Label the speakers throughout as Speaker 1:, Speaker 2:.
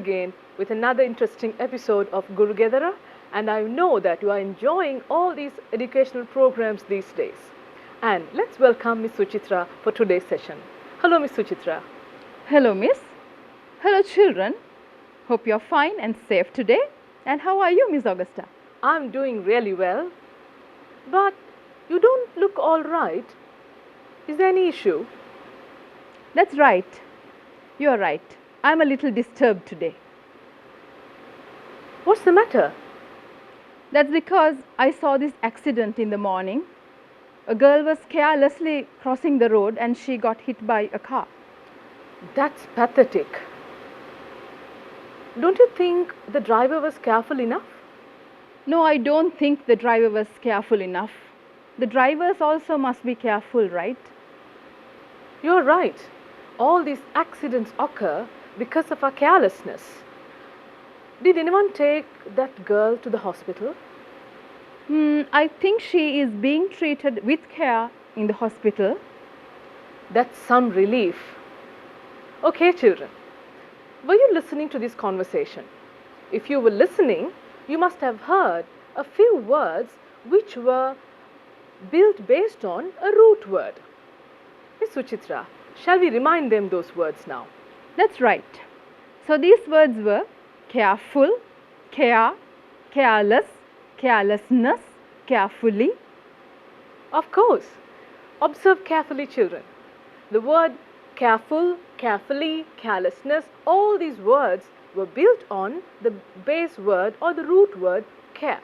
Speaker 1: again with another interesting episode of Guru Gedara, and I know that you are enjoying all these educational programs these days. And let's welcome Miss Suchitra for today's session. Hello, Miss Suchitra.
Speaker 2: Hello, miss. Hello, children. Hope you're fine and safe today. And how are you, Miss Augusta?
Speaker 1: I'm doing really well, but you don't look all right. Is there any issue?
Speaker 2: That's right. You're right. I'm a little disturbed today.
Speaker 1: What's the matter?
Speaker 2: That's because I saw this accident in the morning. A girl was carelessly crossing the road and she got hit by a car.
Speaker 1: That's pathetic. Don't you think the driver was careful enough?
Speaker 2: No, I don't think the driver was careful enough. The drivers also must be careful, right?
Speaker 1: You're right. All these accidents occur because of our carelessness. Did anyone take that girl to the hospital?
Speaker 2: I think she is being treated with care in the hospital.
Speaker 1: That's some relief. Okay, children. Were you listening to this conversation? If you were listening, you must have heard a few words which were built based on a root word. Miss Suchitra, shall we remind them those words now?
Speaker 2: That's right. So these words were careful, care, careless, carelessness, carefully.
Speaker 1: Of course. Observe carefully, children. The word careful, carefully, carelessness, all these words were built on the base word or the root word care.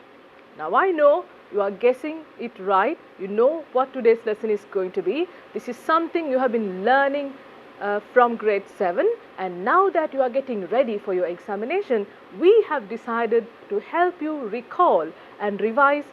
Speaker 1: Now I know you are guessing it right. You know what today's lesson is going to be. This is something you have been learning from grade 7, and now that you are getting ready for your examination, we have decided to help you recall and revise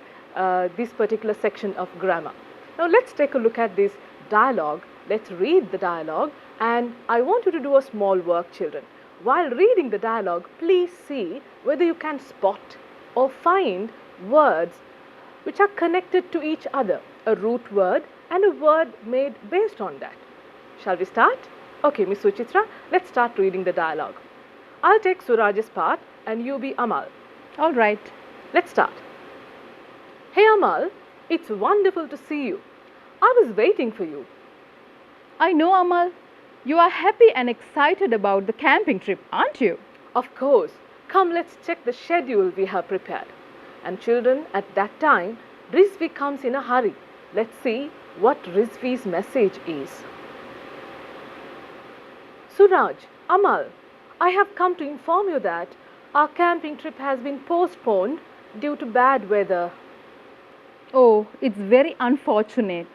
Speaker 1: this particular section of grammar. Now let's take a look at this dialogue. Let's read the dialogue, and I want you to do a small work, children. While reading the dialogue, please see whether you can spot or find words which are connected to each other, a root word and a word made based on that. Shall we start? Okay, Miss Suchitra, let's start reading the dialogue. I'll take Suraj's part and you be Amal.
Speaker 2: All right.
Speaker 1: Let's start. Hey Amal, it's wonderful to see you. I was waiting for you.
Speaker 2: I know, Amal. You are happy and excited about the camping trip, aren't you?
Speaker 1: Of course. Come, let's check the schedule we have prepared. And children, at that time, Rizvi comes in a hurry. Let's see what Rizvi's message is. Suraj, Amal, I have come to inform you that our camping trip has been postponed due to bad weather.
Speaker 2: Oh, it's very unfortunate.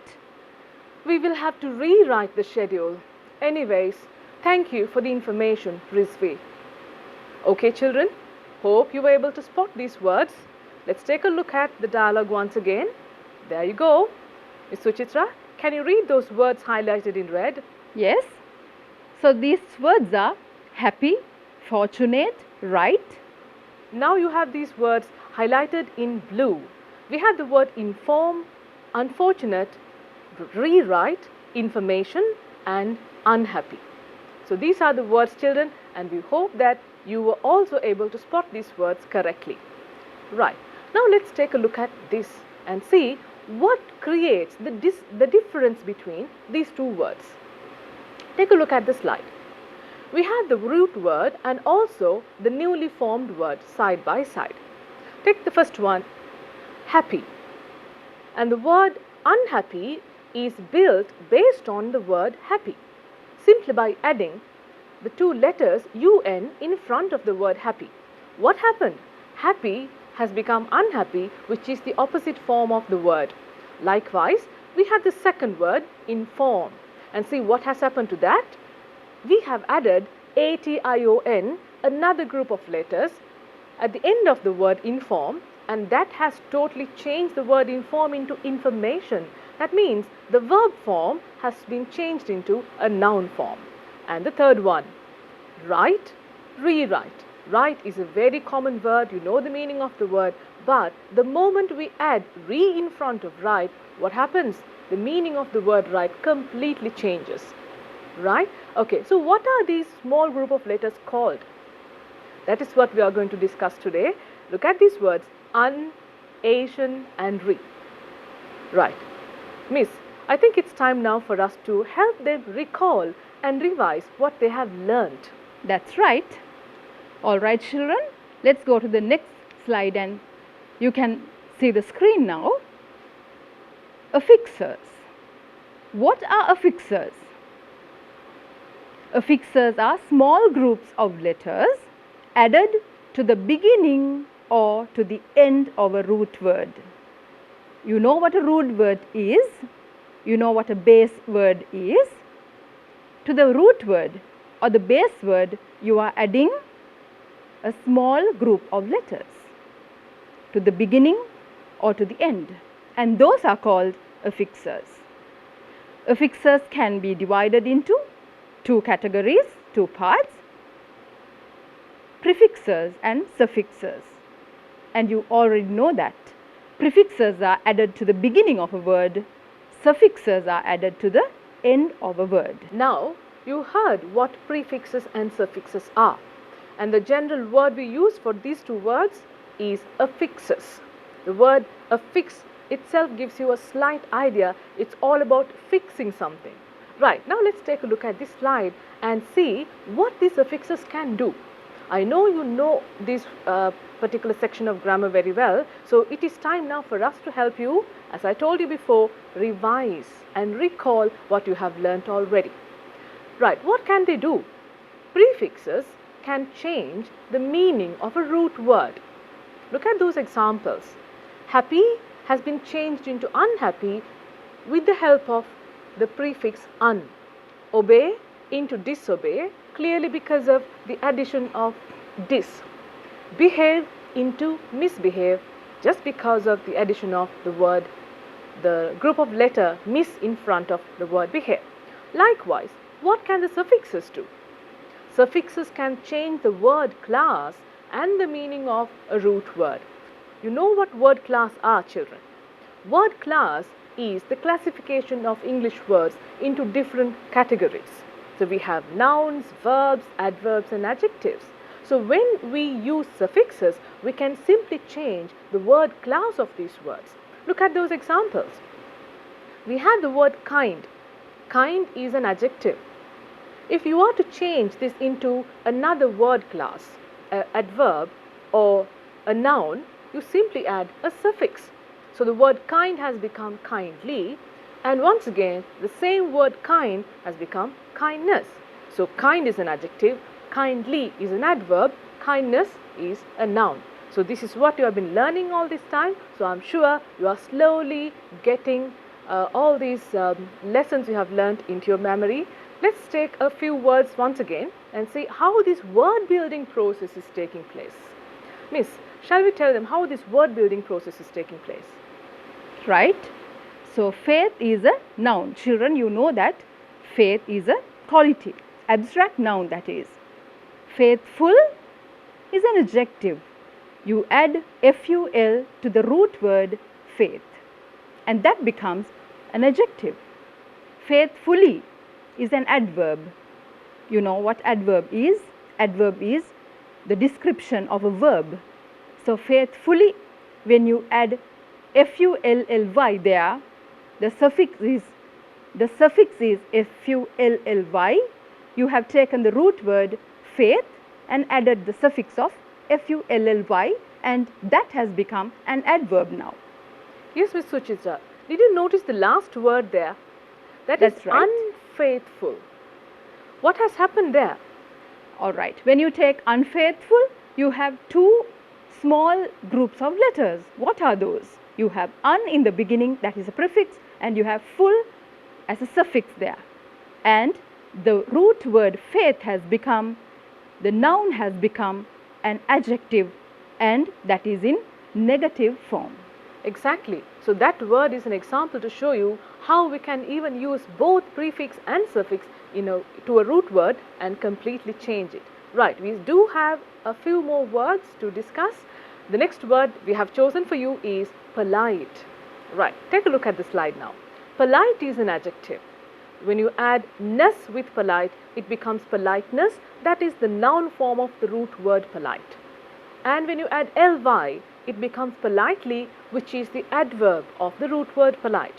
Speaker 1: We will have to rewrite the schedule. Anyways, thank you for the information, Rizvi. Okay, children, hope you were able to spot these words. Let's take a look at the dialogue once again. There you go. Miss Suchitra, can you read those words highlighted in red?
Speaker 2: Yes. So these words are happy, fortunate, right?
Speaker 1: Now you have these words highlighted in blue. We have the word inform, unfortunate, rewrite, information, and unhappy. So these are the words, children, and we hope that you were also able to spot these words correctly. Right. Now let's take a look at this and see what creates the difference between these two words. Take a look at the slide. We have the root word and also the newly formed word side by side. Take the first one, happy. And the word unhappy is built based on the word happy, simply by adding the two letters UN in front of the word happy. What happened? Happy has become unhappy, which is the opposite form of the word. Likewise, we have the second word, inform. And see what has happened to that? We have added ATION, another group of letters, at the end of the word inform, and that has totally changed the word inform into information. That means the verb form has been changed into a noun form. And the third one, write, rewrite. Write is a very common word, you know the meaning of the word, but the moment we add re in front of write, what happens? The meaning of the word write completely changes. Right? Okay, so what are these small group of letters called? That is what we are going to discuss today. Look at these words, un, Asian and re. Right. Miss, I think it's time now for us to help them recall and revise what they have learnt.
Speaker 2: That's right. All right, children, let's go to the next slide and you can see the screen now. Affixes. What are affixes? Affixes are small groups of letters added to the beginning or to the end of a root word. You know what a root word is. You know what a base word is. To the root word or the base word, you are adding a small group of letters to the beginning or to the end, and those are called affixes. Affixes can be divided into two categories, two parts, prefixes and suffixes. And you already know that prefixes are added to the beginning of a word, suffixes are added to the end of a word.
Speaker 1: Now, you heard what prefixes and suffixes are, and the general word we use for these two words is affixes. The word affix itself gives you a slight idea. It's all about fixing something. Right, now let's take a look at this slide and see what these affixes can do. I know you know this particular section of grammar very well, so it is time now for us to help you, as I told you before, revise and recall what you have learnt already. Right, what can they do? Prefixes can change the meaning of a root word. Look at those examples. Happy has been changed into unhappy with the help of the prefix un. Obey into disobey, clearly because of the addition of dis. Behave into misbehave, just because of the addition of the word, the group of letter mis in front of the word behave. Likewise, what can the suffixes do? Suffixes can change the word class and the meaning of a root word. You know what word class are, children? Word class is the classification of English words into different categories. So we have nouns, verbs, adverbs and adjectives. So when we use suffixes, we can simply change the word class of these words. Look at those examples. We have the word kind. Kind is an adjective. If you are to change this into another word class, an adverb or a noun, you simply add a suffix. So the word kind has become kindly, and once again the same word kind has become kindness. So kind is an adjective, kindly is an adverb, kindness is a noun. So this is what you have been learning all this time. So I'm sure you are slowly getting all these lessons you have learned into your memory. Let's take a few words once again and see how this word building process is taking place. Miss, shall we tell them how this word building process is taking place?
Speaker 2: Right? So faith is a noun. Children, you know that faith is a quality, abstract noun that is. Faithful is an adjective. You add ful to the root word faith, and that becomes an adjective. Faithfully is an adverb. You know what adverb is? Adverb is the description of a verb. So faithfully, when you add fully there, the suffix is fully. You have taken the root word faith and added the suffix of fully, and that has become an adverb now.
Speaker 1: Yes, Miss Suchitra. Did you notice the last word there? That's
Speaker 2: right.
Speaker 1: Unfaithful. What has happened there?
Speaker 2: All right. When you take unfaithful, you have two small groups of letters. What are those? You have un in the beginning, that is a prefix, and you have full as a suffix there. And the root word faith has become, the noun has become an adjective, and that is in negative form.
Speaker 1: Exactly. So that word is an example to show you how we can even use both prefix and suffix to a root word and completely change it. Right, we do have a few more words to discuss. The next word we have chosen for you is polite. Right, take a look at the slide now. Polite is an adjective. When you add ness with polite, it becomes politeness. That is the noun form of the root word polite. And when you add ly, it becomes politely, which is the adverb of the root word polite.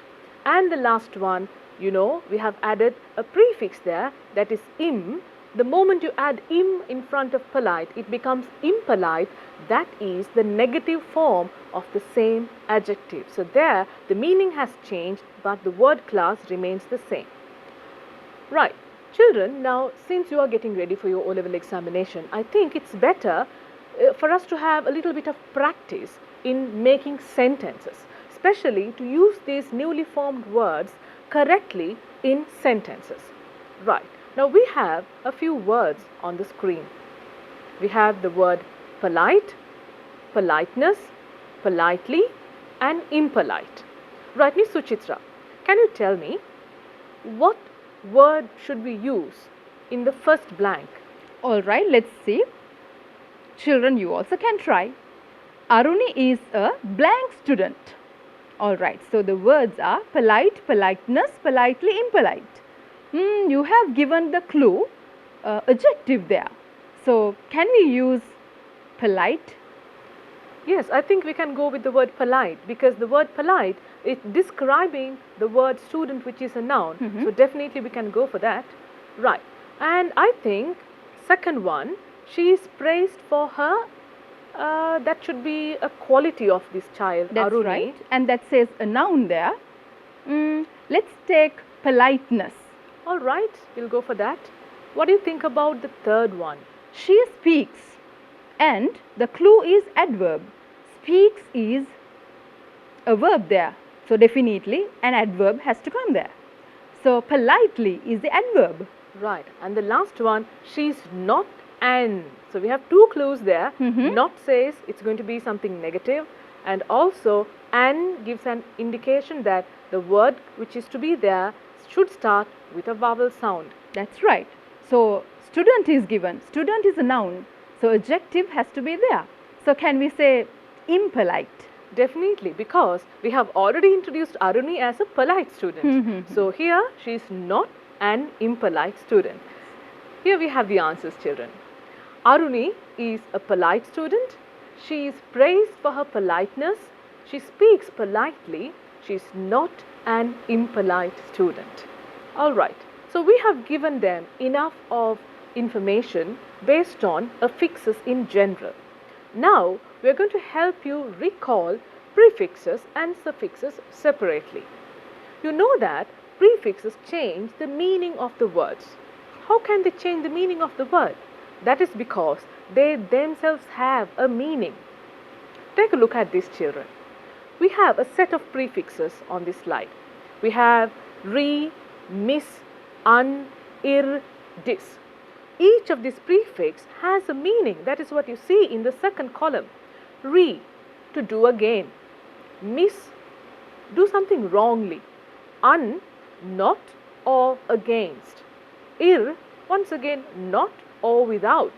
Speaker 1: And the last one, we have added a prefix there, that is im. The moment you add im in front of polite, it becomes impolite. That is the negative form of the same adjective. So there, the meaning has changed, but the word class remains the same. Right. Children, now since you are getting ready for your O-level examination, I think it's better for us to have a little bit of practice in making sentences, especially to use these newly formed words correctly in sentences. Right. Now we have a few words on the screen. We have the word polite, politeness, politely, and impolite. Right, Miss Suchitra, can you tell me what word should we use in the first blank?
Speaker 2: All right, let's see. Children, you also can try. Aruni is a blank student. All right, so the words are polite, politeness, politely, impolite. You have given the clue, adjective there. So, can we use polite?
Speaker 1: Yes, I think we can go with the word polite, because the word polite is describing the word student, which is a noun. So definitely we can go for that. Right. And I think second one, she is praised for her, that should be a quality of this child.
Speaker 2: That's
Speaker 1: Aruni.
Speaker 2: right. And that says a noun there. Let's take politeness.
Speaker 1: All right, we'll go for that. What do you think about the third one?
Speaker 2: She speaks, and the clue is adverb. Speaks is a verb there. So definitely an adverb has to come there. So politely is the adverb.
Speaker 1: Right. And the last one, she's not an. So we have two clues there. Not says it's going to be something negative, and also an gives an indication that the word which is to be there should start with a vowel sound.
Speaker 2: That's right. So student is given. Student is a noun. So adjective has to be there. So can we say impolite?
Speaker 1: Definitely, because we have already introduced Aruni as a polite student. So here she is not an impolite student. Here we have the answers, children. Aruni is a polite student. She is praised for her politeness. She speaks politely. She is not an impolite student. All right. So we have given them enough of information based on affixes in general. Now we are going to help you recall prefixes and suffixes separately. You know that prefixes change the meaning of the words. How can they change the meaning of the word? That is because they themselves have a meaning. Take a look at these, children. We have a set of prefixes on this slide. We have re, mis, un, ir, dis. Each of these prefix has a meaning. That is what you see in the second column. Re, to do again. Mis, do something wrongly. Un, not or against. Ir, once again, not or without.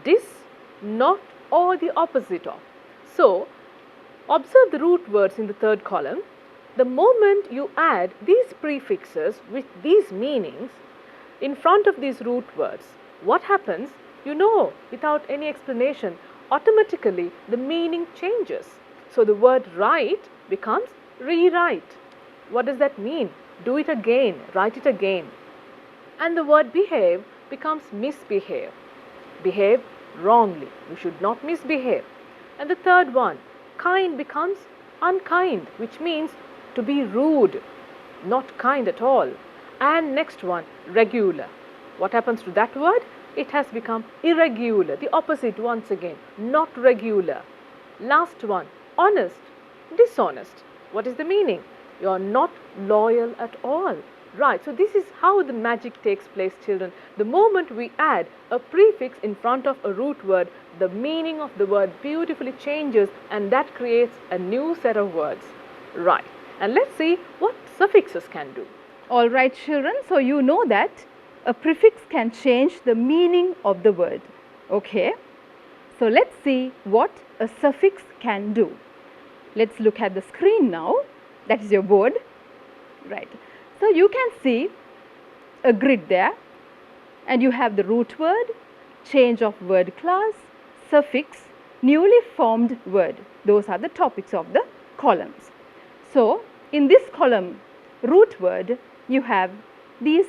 Speaker 1: Dis, not or the opposite of. So, observe the root words in the third column. The moment you add these prefixes with these meanings in front of these root words, what happens? You know, without any explanation, automatically the meaning changes. So the word write becomes rewrite. What does that mean? Do it again, write it again. And the word behave becomes misbehave. Behave wrongly. You should not misbehave. And the third one, kind becomes unkind, which means to be rude, not kind at all. And next one, regular. What happens to that word? It has become irregular, the opposite once again, not regular. Last one, honest, dishonest. What is the meaning? You are not loyal at all. Right, so this is how the magic takes place, children. The moment we add a prefix in front of a root word, the meaning of the word beautifully changes, and that creates a new set of words. Right, and let's see what suffixes can do.
Speaker 2: All right, children, so you know that a prefix can change the meaning of the word. Okay, so let's see what a suffix can do. Let's look at the screen now. That is your board. Right. So you can see a grid there, and you have the root word, change of word class, suffix, newly formed word. Those are the topics of the columns. So, in this column, root word, you have these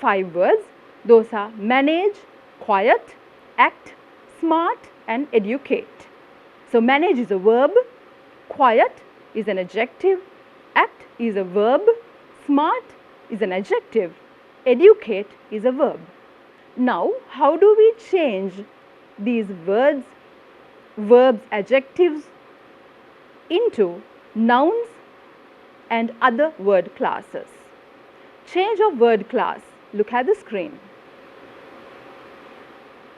Speaker 2: 5 words. Those are manage, quiet, act, smart and educate. So, manage is a verb, quiet is an adjective, act is a verb, smart is an adjective, educate is a verb. Now, how do we change these words, verbs, adjectives into nouns and other word classes? Change of word class. Look at the screen.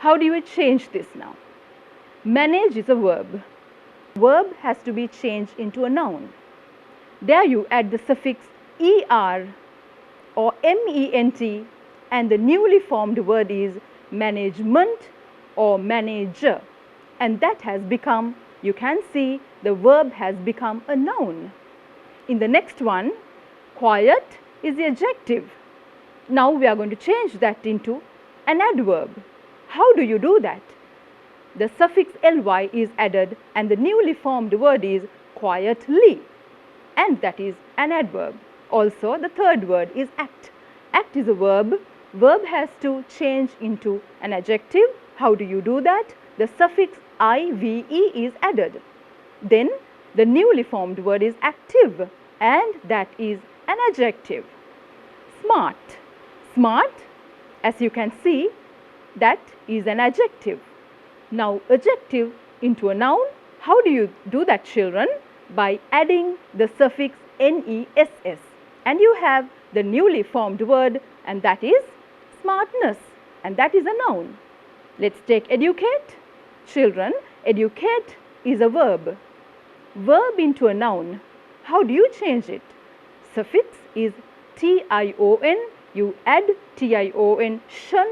Speaker 2: How do you change this now? Manage is a verb. Verb has to be changed into a noun. There you add the suffix er or ment, and the newly formed word is management or manager, and that has become, you can see the verb has become a noun. In the next one, quiet is the adjective. Now we are going to change that into an adverb. How do you do that? The suffix ly is added and the newly formed word is quietly, and that is an adverb. Also, the third word is act. Act is a verb. Verb has to change into an adjective. How do you do that? The suffix ive is added. Then the newly formed word is active, and that is an adjective. Smart. Smart, as you can see, that is an adjective. Now, adjective into a noun. How do you do that, children? By adding the suffix ness, and you have the newly formed word, and that is smartness, and that is a noun. Let's take educate. Children, educate is a verb. Verb into a noun. How do you change it? Suffix is tion. You add tion shun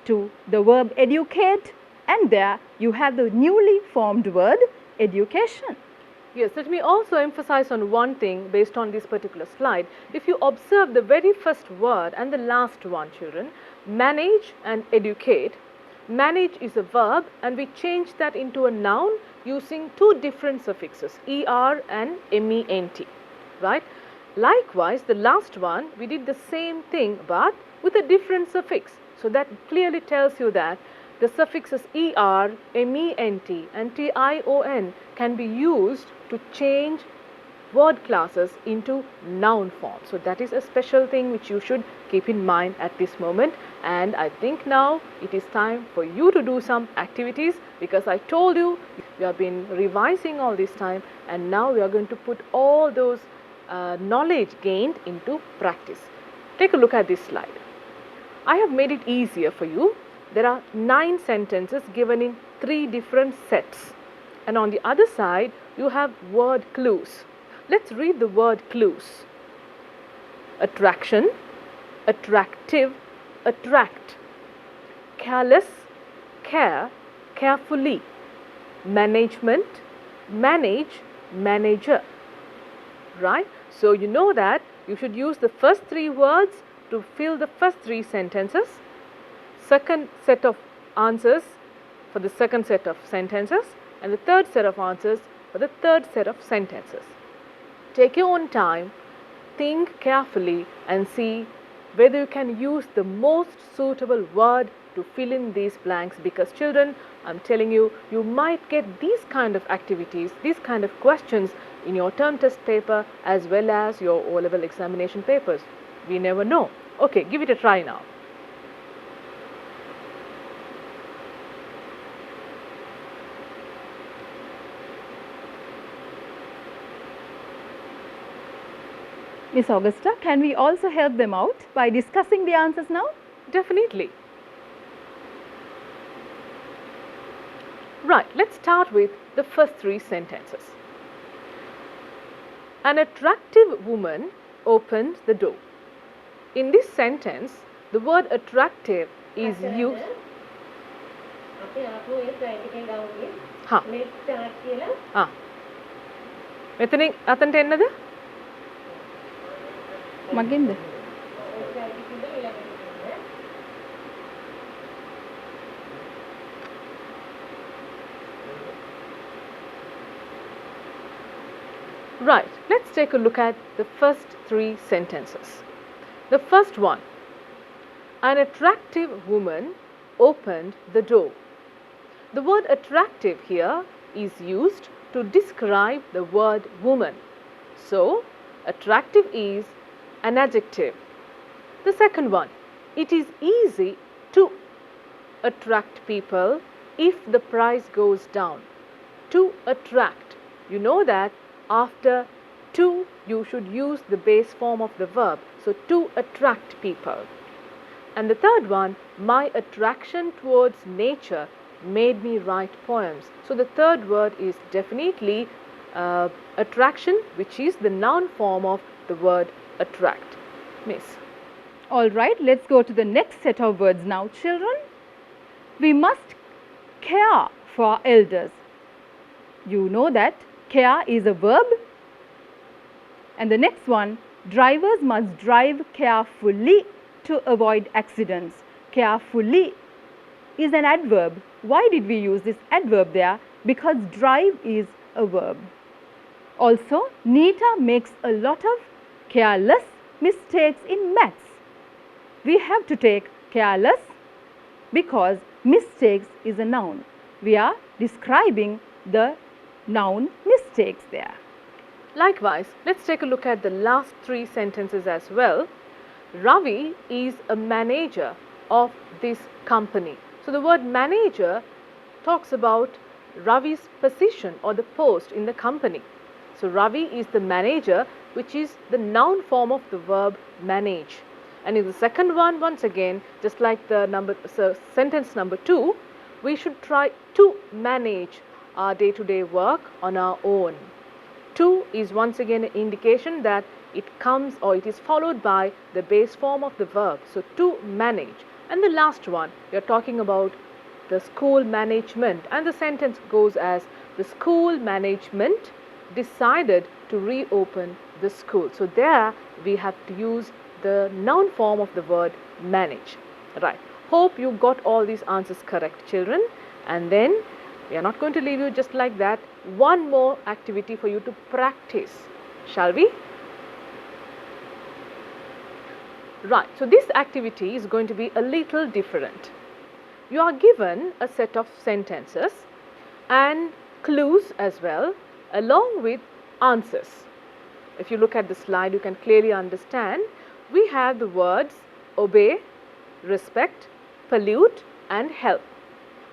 Speaker 2: to the verb educate, and there you have the newly formed word education.
Speaker 1: Yes, let me also emphasize on one thing based on this particular slide. If you observe the very first word and the last one, children, manage and educate. Manage is a verb, and we change that into a noun using 2 different suffixes, er and ment, right? Likewise, the last one, we did the same thing but with a different suffix. So that clearly tells you that the suffixes er, ment and tion can be used to change word classes into noun form. So that is a special thing which you should keep in mind at this moment. And I think now it is time for you to do some activities, because I told you we have been revising all this time, and now we are going to put all those knowledge gained into practice. Take a look at this slide. I have made it easier for you. There are 9 sentences given in 3 different sets, and on the other side you have word clues. Let's read the word clues. Attraction, attractive, attract. Careless, care, carefully. Management, manage, manager. Right? So you know that you should use the first 3 words to fill the first 3 sentences, second set of answers for the second set of sentences, and the third set of answers for the third set of sentences. Take your own time, think carefully and see whether you can use the most suitable word to fill in these blanks, because children, I'm telling you, you might get these kind of activities, these kind of questions in your term test paper as well as your O-level examination papers. We never know. Okay, give it a try now.
Speaker 2: Miss Augusta, can we also help them out by discussing the answers now?
Speaker 1: Definitely. Right, let's start with the first 3 sentences. An attractive woman opened the door. In this sentence, the word attractive is used. මෙතනින් අතන්ට එන්නද?
Speaker 2: මගින්ද?
Speaker 1: Right, let's take a look at the first three sentences. The first one, an attractive woman opened the door. The word attractive here is used to describe the word woman. So, attractive is an adjective. The second one, it is easy to attract people if the price goes down. To attract, you know that after to you should use the base form of the verb. So, to attract people. And the third one, my attraction towards nature made me write poems. So, the third word is definitely attraction, which is the noun form of the word attract. Miss.
Speaker 2: All right, let's go to the next set of words now, children. We must care for our elders. You know that care is a verb. And the next one, drivers must drive carefully to avoid accidents. Carefully is an adverb. Why did we use this adverb there? Because drive is a verb. Also, Nita makes a lot of careless mistakes in maths. We have to take careless because mistakes is a noun. We are describing the noun mistakes there.
Speaker 1: Likewise, let's take a look at the last three sentences as well. Ravi is a manager of this company. So, the word manager talks about Ravi's position or the post in the company. So, Ravi is the manager, which is the noun form of the verb manage. And in the second one, once again, just like the sentence number 2, we should try to manage our day-to-day work on our own. To is once again an indication that it comes or it is followed by the base form of the verb. So, to manage. And the last one, we are talking about the school management, and the sentence goes as the school management decided to reopen the school. So, there we have to use the noun form of the word manage. Right. Hope you got all these answers correct, children. And then we are not going to leave you just like that. One more activity for you to practice. Shall we? Right. So, this activity is going to be a little different. You are given a set of sentences and clues as well, along with answers. If you look at the slide, you can clearly understand we have the words obey, respect, pollute and help.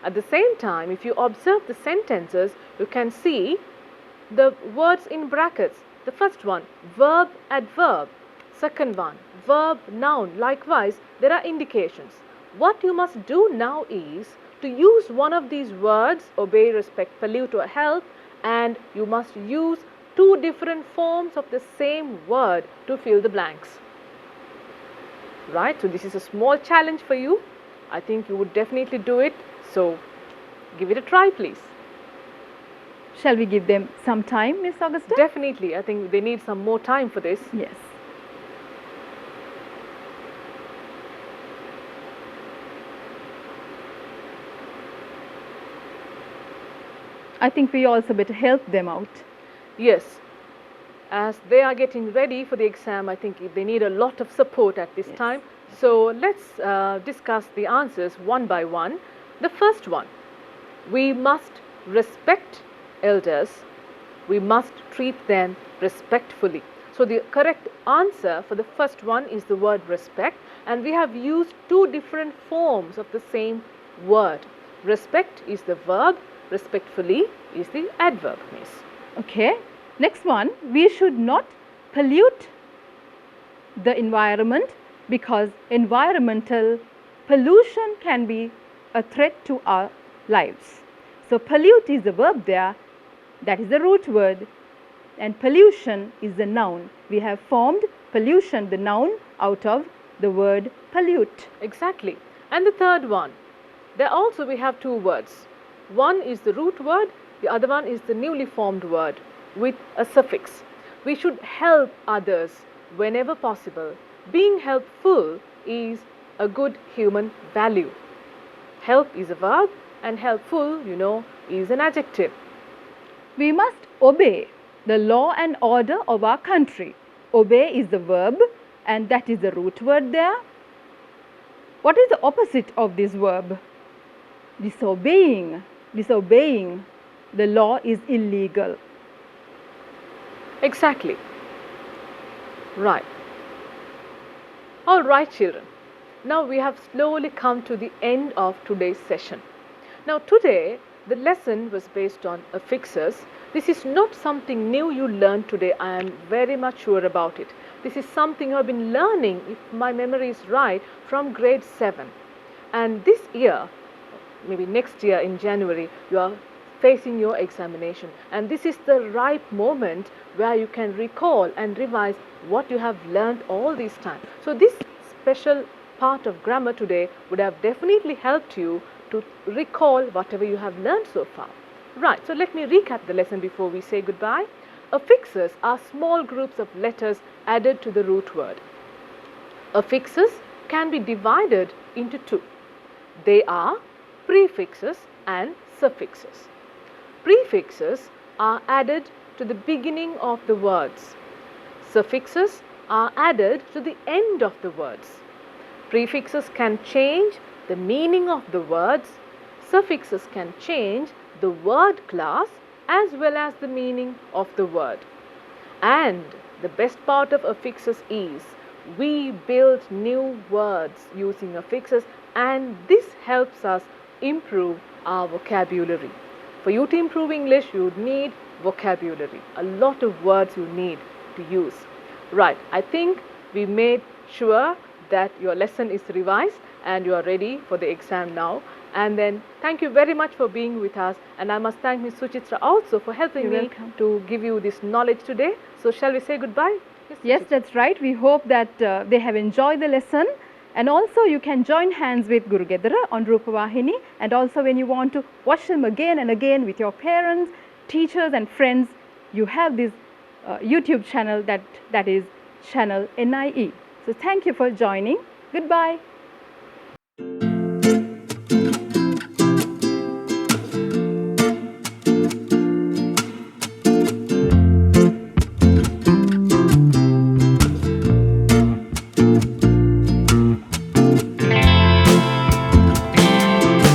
Speaker 1: At the same time, if you observe the sentences, you can see the words in brackets. The first one, verb, adverb. Second one, verb, noun. Likewise, there are indications. What you must do now is to use one of these words, obey, respect, pollute or help, and you must use two different forms of the same word to fill the blanks. Right, so this is a small challenge for you. I think you would definitely do it. So, give it a try, please.
Speaker 2: Shall we give them some time, Miss Augusta?
Speaker 1: Definitely. I think they need some more time for this.
Speaker 2: Yes. I think we also better help them out.
Speaker 1: Yes. As they are getting ready for the exam, I think they need a lot of support at this time. So, let's discuss the answers one by one. The first one, we must respect elders. We must treat them respectfully. So, the correct answer for the first one is the word respect, and we have used two different forms of the same word. Respect is the verb, respectfully is the adverb, miss.
Speaker 2: Okay. Next one, we should not pollute the environment because environmental pollution can be a threat to our lives. So, pollute is the verb there, that is the root word, and pollution is the noun. We have formed pollution, the noun, out of the word pollute.
Speaker 1: Exactly. And the third one, there also we have two words. One is the root word, the other one is the newly formed word with a suffix. We should help others whenever possible. Being helpful is a good human value. Help is a verb and helpful, you know, is an adjective.
Speaker 2: We must obey the law and order of our country. Obey is the verb and that is the root word there. What is the opposite of this verb? Disobeying. Disobeying the law is illegal.
Speaker 1: Exactly. Right. All right, children. Now we have slowly come to the end of today's session. Now today the lesson was based on affixes. This is not something new you learned today. I am very much sure about it. This is something you have been learning, if my memory is right, from grade 7. And this year, maybe next year in January, you are facing your examination. And this is the ripe moment where you can recall and revise what you have learned all this time. So this special part of grammar today would have definitely helped you to recall whatever you have learned so far. Right, so let me recap the lesson before we say goodbye. Affixes are small groups of letters added to the root word. Affixes can be divided into two. They are prefixes and suffixes. Prefixes are added to the beginning of the words. Suffixes are added to the end of the words. Prefixes can change the meaning of the words. Suffixes can change the word class as well as the meaning of the word. And the best part of affixes is we build new words using affixes, and this helps us improve our vocabulary. For you to improve English, you would need vocabulary, a lot of words you need to use. Right, I think we made sure that your lesson is revised and you are ready for the exam now. And then thank you very much for being with us, and I must thank Ms. Suchitra also for helping me to give you this knowledge today. So shall we say goodbye?
Speaker 2: Yes, that's right. We hope that they have enjoyed the lesson, and also you can join hands with Guru Gedara on Rupavahini, and also when you want to watch them again and again with your parents, teachers and friends, you have this YouTube channel that is channel NIE. So thank you for joining. Goodbye.